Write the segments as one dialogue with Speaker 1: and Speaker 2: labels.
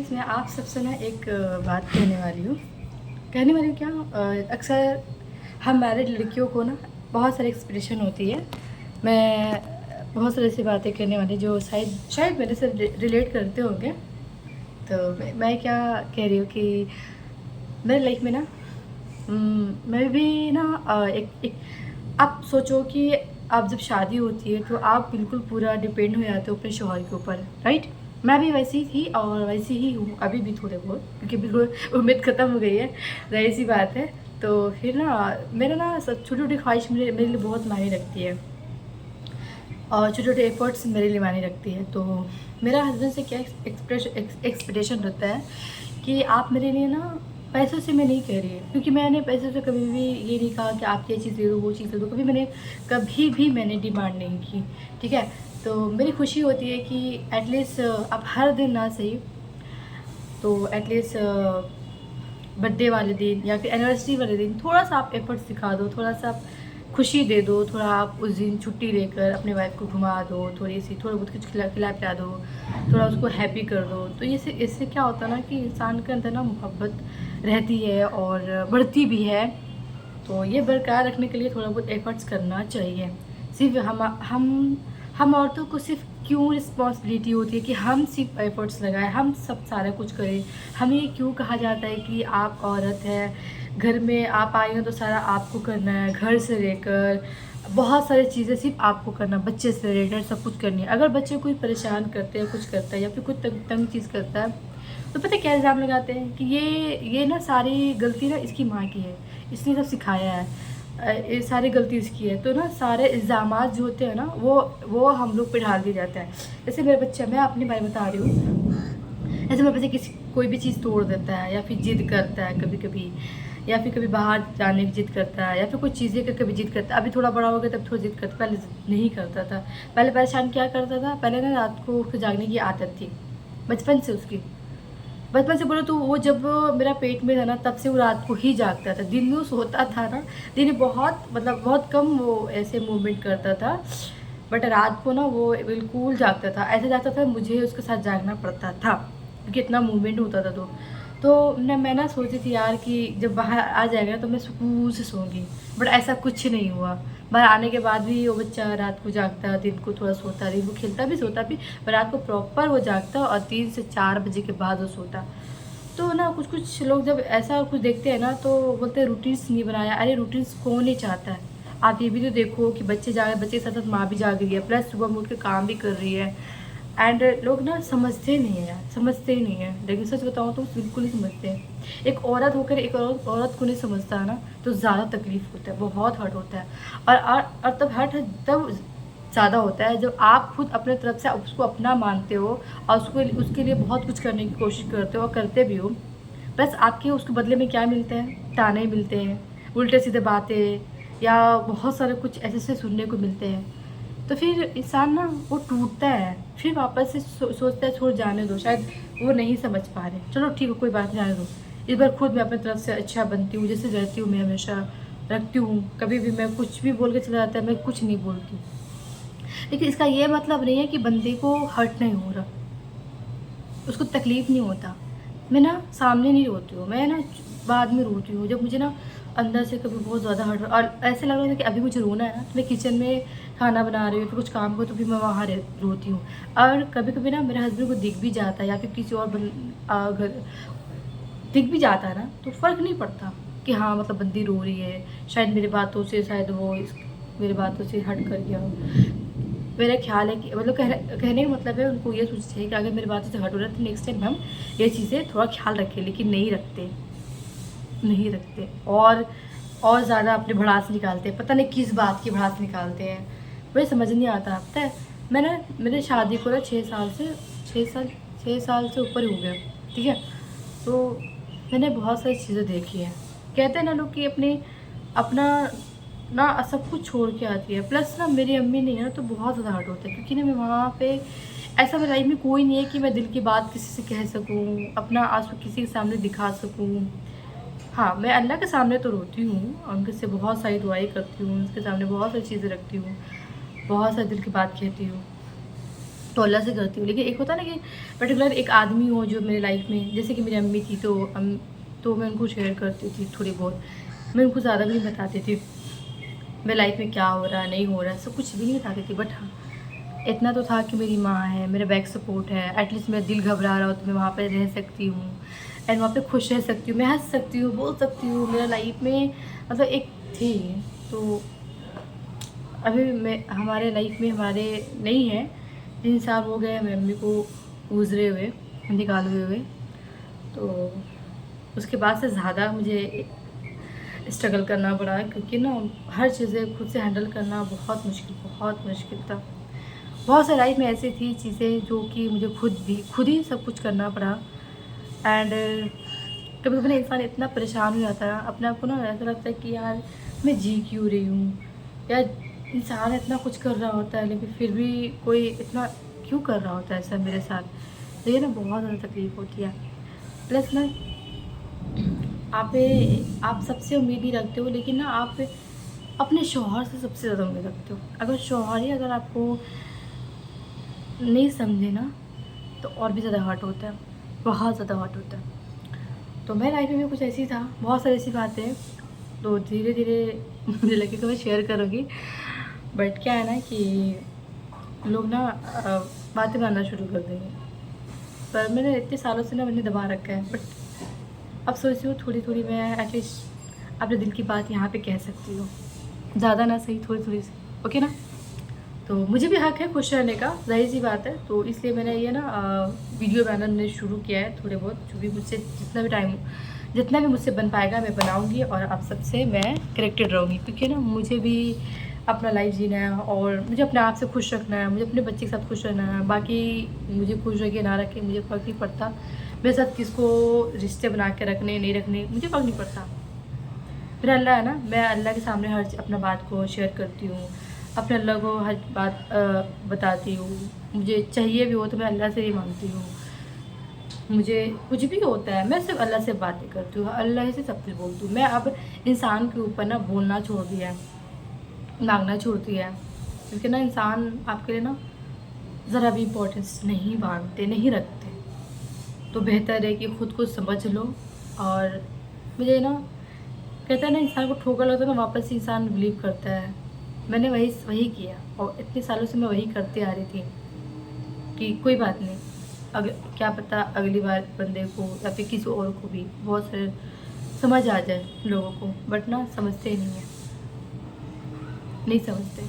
Speaker 1: Guys मैं आप सबसे ना एक बात कहने वाली हूँ क्या। अक्सर हम मैरिड लड़कियों को ना बहुत सारी एक्सपेक्टेशन होती है। मैं बहुत सारी ऐसी बातें करने वाली जो शायद मेरे से रिलेट करते होंगे। तो मैं क्या कह रही हूँ कि मेरे लाइफ में ना मैं भी ना एक आप सोचो कि आप जब शादी होती है तो आप बिल्कुल पूरा डिपेंड हो जाते हो अपने शौहर के ऊपर, राइट। मैं भी वैसी ही थी और वैसी ही हूँ अभी भी थोड़े बहुत, क्योंकि बिल्कुल उम्मीद ख़त्म हो गई है, जाहिर सी बात है। तो फिर ना मेरा ना सब छोटी छोटी ख्वाहिश मेरे लिए बहुत मायने रखती है और छोटे छोटे एफर्ट्स मेरे लिए मायने रखती है। तो मेरा हस्बैंड से क्या एक्सपेक्टेशन रहता है कि आप मेरे लिए ना, पैसों से मैं नहीं कह रही है क्योंकि मैंने पैसों से कभी भी ये नहीं कहा कि आप ये चीज़ दे दो वो चीज़ दे दो, कभी भी मैंने डिमांड नहीं की, ठीक है। तो मेरी खुशी होती है कि एटलीस्ट आप हर दिन ना सही तो एटलीस्ट बर्थडे वाले दिन या फिर एनिवर्सरी वाले दिन थोड़ा सा आप एफर्ट्स दिखा दो, थोड़ा सा आप खुशी दे दो, थोड़ा आप उस दिन छुट्टी लेकर अपने वाइफ को घुमा दो, थोड़ा बहुत कुछ खिला पिला दो, थोड़ा उसको हैप्पी कर दो। तो इससे इससे क्या होता है ना कि इंसान के अंदर ना मोहब्बत रहती है और बढ़ती भी है। तो ये बरकरार रखने के लिए थोड़ा बहुत एफर्ट्स करना चाहिए। सिर्फ हम औरतों को सिर्फ क्यों रिस्पॉन्सिबिलिटी होती है कि हम सिर्फ एफर्ट्स लगाएं, हम सब सारा कुछ करें। हमें क्यों कहा जाता है कि आप औरत है, घर में आप आई हो तो सारा आपको करना है, घर से लेकर बहुत सारी चीज़ें सिर्फ आपको करना, बच्चे से रिलेटेड सब कुछ करनी है। अगर बच्चे कोई परेशान करते हैं, कुछ करता है या फिर कोई तंग चीज़ करता है तो पता है क्या इल्ज़ाम लगाते हैं कि ये ना सारी गलती ना इसकी माँ की है, इसने सब सिखाया है, ये सारी गलती इसकी है। तो ना सारे इल्ज़ामात जो होते हैं ना वो हम लोग पे डाल दिया जाता है। जैसे मेरा बच्चा, मैं अपनी बारे बता रही हूँ, ऐसे मेरे बच्चे कोई भी चीज़ तोड़ देता है या फिर ज़िद करता है कभी कभी, या फिर कभी बाहर जाने की ज़िद करता है या फिर कोई चीज़ें का कभी ज़िद करता है। अभी थोड़ा बड़ा हो गया तब थोड़ा ज़िद करता, पहले ज़िद नहीं करता था। पहले परेशान क्या करता था, पहले ना रात को उसको जागने की आदत थी बचपन से उसकी। बचपन से बोलो तो वो जब मेरा पेट में था ना तब से वो रात को ही जागता था, दिन में वो सोता था ना, दिन में बहुत कम वो ऐसे मूवमेंट करता था, बट रात को ना वो बिल्कुल जागता था। ऐसे जागता था मुझे उसके साथ जागना पड़ता था क्योंकि इतना मूवमेंट होता था। मैं ना सोची थी यार कि जब बाहर आ जाएगा ना तो मैं सुकून से सोऊंगी, बट ऐसा कुछ नहीं हुआ। बाहर आने के बाद भी वो बच्चा रात को जागता, दिन को थोड़ा सोता, दिन को खेलता भी सोता भी, पर रात को प्रॉपर वो जागता और 3 से 4 बजे के बाद वो सोता। तो ना कुछ लोग जब ऐसा कुछ देखते हैं ना तो बोलते हैं रूटीन्स नहीं बनाया। अरे रूटीन्स कौन नहीं चाहता है। आप ये भी तो देखो कि बच्चे के साथ साथ माँ भी जाग रही है, प्लस सुबह में उठ के काम भी कर रही है। एंड लोग ना समझते नहीं है यार, समझते ही नहीं है, लेकिन सच बताऊँ तो बिल्कुल नहीं समझते हैं। एक औरत होकर एक औरत को नहीं समझता है ना तो ज़्यादा तकलीफ होता है, बहुत हर्ट होता है। और तब हर्ट तब ज़्यादा होता है जब आप खुद अपने तरफ से उसको अपना मानते हो और उसके लिए बहुत कुछ करने की कोशिश करते हो और करते भी हो, प्लस आपके उसके बदले में क्या मिलता है, ताने मिलते हैं, उल्टे सीधे बातें या बहुत सारे कुछ ऐसे ऐसे सुनने को मिलते हैं। तो फिर इंसान ना वो टूटता है, फिर वापस से सोचता है छोड़ जाने दो, शायद वो नहीं समझ पा रहे, चलो ठीक है कोई बात नहीं, जाने दो। इस बार खुद मैं अपनी तरफ से अच्छा बनती हूँ, जैसे रहती हूँ मैं हमेशा रखती हूँ। कभी भी मैं कुछ भी बोल के चला जाता है, मैं कुछ नहीं बोलती। लेकिन इसका ये मतलब नहीं है कि बंदे को हर्ट नहीं हो रहा, उसको तकलीफ़ नहीं होता। मैं ना सामने नहीं रोती हूँ, मैं ना बाद में रोती हूँ जब मुझे ना अंदर से कभी बहुत ज़्यादा हर्ट और ऐसे लग रहा था कि अभी मुझे रोना है ना, तो मैं किचन में खाना बना रही हूँ, फिर कुछ काम करो तो भी मैं वहाँ रोती हूँ। और कभी कभी ना मेरे हस्बैंड को दिख भी जाता है या फिर किसी और घर दिख भी जाता है ना तो फ़र्क नहीं पड़ता कि हाँ मतलब बंदी रो रही है, शायद मेरी बातों से शायद मेरी बातों से हट कर गया हो। मेरा ख्याल है कि मतलब कहने का मतलब है उनको ये सोचना चाहिए कि अगर मेरी बातों से हट हो रहा है तो नेक्स्ट टाइम हम ये चीज़ें थोड़ा ख्याल रखें, लेकिन नहीं रखते और ज़्यादा अपनी भड़ास निकालते हैं, पता नहीं किस बात की भड़ास निकालते हैं, मुझे समझ नहीं आता। पता है मैंने मेरे शादी को ना 6 साल से ऊपर हो गया, ठीक है। तो मैंने बहुत सारी चीज़ें देखी हैं। कहते हैं ना लोग कि अपना ना सब कुछ छोड़ के आती है, प्लस ना मेरी अम्मी नहीं है ना तो बहुत ज़्यादा हर्ट होता है क्योंकि ना मैं वहाँ पे ऐसा मेरी लाइफ में कोई नहीं है कि मैं दिल की बात किसी से कह सकूँ, अपना आंसू किसी के सामने दिखा सकूँ। हाँ, मैं अल्लाह के सामने तो रोती हूँ, उनके से बहुत सारी दुआएँ करती हूँ, उसके सामने बहुत सारी चीज़ें रखती हूँ, बहुत सारी दिल की बात कहती हूँ। तो अल्लाह से करती हूँ। लेकिन एक होता है ना कि पर्टिकुलर एक आदमी हो जो मेरी लाइफ में, जैसे कि मेरी अम्मी थी, तो मैं उनको शेयर करती थी थोड़ी बहुत। मैं उनको ज़्यादा भी नहीं बताती थी मेरी लाइफ में क्या हो रहा है, नहीं हो रहा है, सब कुछ भी नहीं बताती थी। बट हाँ, इतना तो था कि मेरी माँ है, मेरा बैक सपोर्ट है, एटलीस्ट मेरा दिल घबरा रहा हो तो मैं वहाँ पे रह सकती हूँ एंड वहाँ पे खुश रह सकती हूँ, मैं हंस सकती हूँ, बोल सकती हूँ। मेरा लाइफ में मतलब एक थी। तो अभी मैं हमारे लाइफ में हमारे नहीं है, 3 साल हो गए मेरी मम्मी को गुजरे हुए, निकाले हुए। तो उसके बाद से ज़्यादा मुझे स्ट्रगल करना पड़ा, क्योंकि ना हर चीज़ें खुद से हैंडल करना बहुत मुश्किल था। बहुत सारी लाइफ में ऐसी थी चीज़ें जो कि मुझे खुद ही सब कुछ करना पड़ा। एंड कभी कभी ना इंसान इतना परेशान हो जाता है अपने आप को, ना ऐसा लगता है कि यार मैं जी क्यों रही हूँ, या इंसान इतना कुछ कर रहा होता है लेकिन फिर भी कोई इतना क्यों कर रहा होता है ऐसा मेरे साथ। तो ये ना बहुत ज़्यादा तकलीफ़ होती है। प्लस ना आप सबसे उम्मीद नहीं रखते हो, लेकिन ना आप अपने शौहर से सबसे ज़्यादा उम्मीद रखते हो। अगर शौहर ही अगर आपको नहीं समझे ना तो और भी ज़्यादा हर्ट होता है, बहुत ज़्यादा हर्ट होता है। तो मेरे लाइफ में भी कुछ ऐसी था, बहुत सारी ऐसी बातें। तो धीरे धीरे मुझे लगे कि मैं शेयर करूँगी, बट क्या है ना कि लोग ना बातें बनाना शुरू कर देंगे। पर मैंने इतने सालों से ना मैंने दबा रखा है, बट अब सोचती हूँ थोड़ी थोड़ी मैं एटलीस्ट अपने दिल की बात यहाँ पे कह सकती हूँ, ज़्यादा ना सही, थोड़ी थोड़ी सी, ओके ना। तो मुझे भी हक है खुश रहने का, ज़ाहिर सी बात है। तो इसलिए मैंने ये ना वीडियो बनाना शुरू किया है, थोड़े बहुत जो भी मुझसे जितना भी मुझसे बन पाएगा मैं बनाऊंगी, और आप सबसे मैं कनेक्टेड रहूँगी, क्योंकि ना मुझे भी अपना लाइफ जीना है और मुझे अपने आप से खुश रखना है, मुझे अपने बच्चे के साथ खुश रहना है। बाकी मुझे खुश रखे ना रखे मुझे फ़र्क नहीं पड़ता, मेरे साथ किसको रिश्ते बना के रखने नहीं रखने मुझे फ़र्क नहीं पड़ता। फिर अल्लाह है ना, मैं अल्लाह के सामने हर अपना बात को शेयर करती हूँ, अपने अल्लाह को हर बात बताती हूँ। मुझे चाहिए भी हो तो मैं अल्लाह से ही मांगती हूँ। मुझे कुछ भी होता है मैं सिर्फ अल्लाह से बातें करती हूँ, अल्लाह से सब कुछ बोलती हूँ। मैं अब इंसान के ऊपर ना बोलना छोड़ दिया है, मांगना छोड़ दिया है, क्योंकि ना इंसान आपके लिए ना ज़रा भी इम्पोर्टेंस नहीं मानते, नहीं रखते। तो बेहतर है कि ख़ुद को समझ लो। और मुझे ना कहते हैं ना, इंसान को ठोकर लगता है ना वापस इंसान बिलीव करता है। मैंने वही किया, और इतने सालों से मैं वही करती आ रही थी कि कोई बात नहीं, क्या पता अगली बार बंदे को या फिर किसी और को भी बहुत सारे समझ आ जाए लोगों को। बट ना समझते ही नहीं है, नहीं समझते।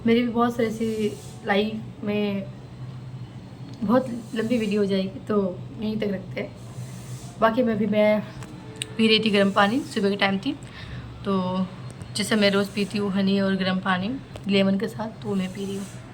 Speaker 1: मेरी भी बहुत सारी ऐसी लाइफ में, बहुत लंबी वीडियो हो जाएगी तो यहीं तक रखते हैं। बाकी मैं पी रही थी गर्म पानी, सुबह के टाइम थी, तो जैसे मैं रोज़ पीती हूँ हनी और गर्म पानी लेमन के साथ, तो मैं पी रही हूँ।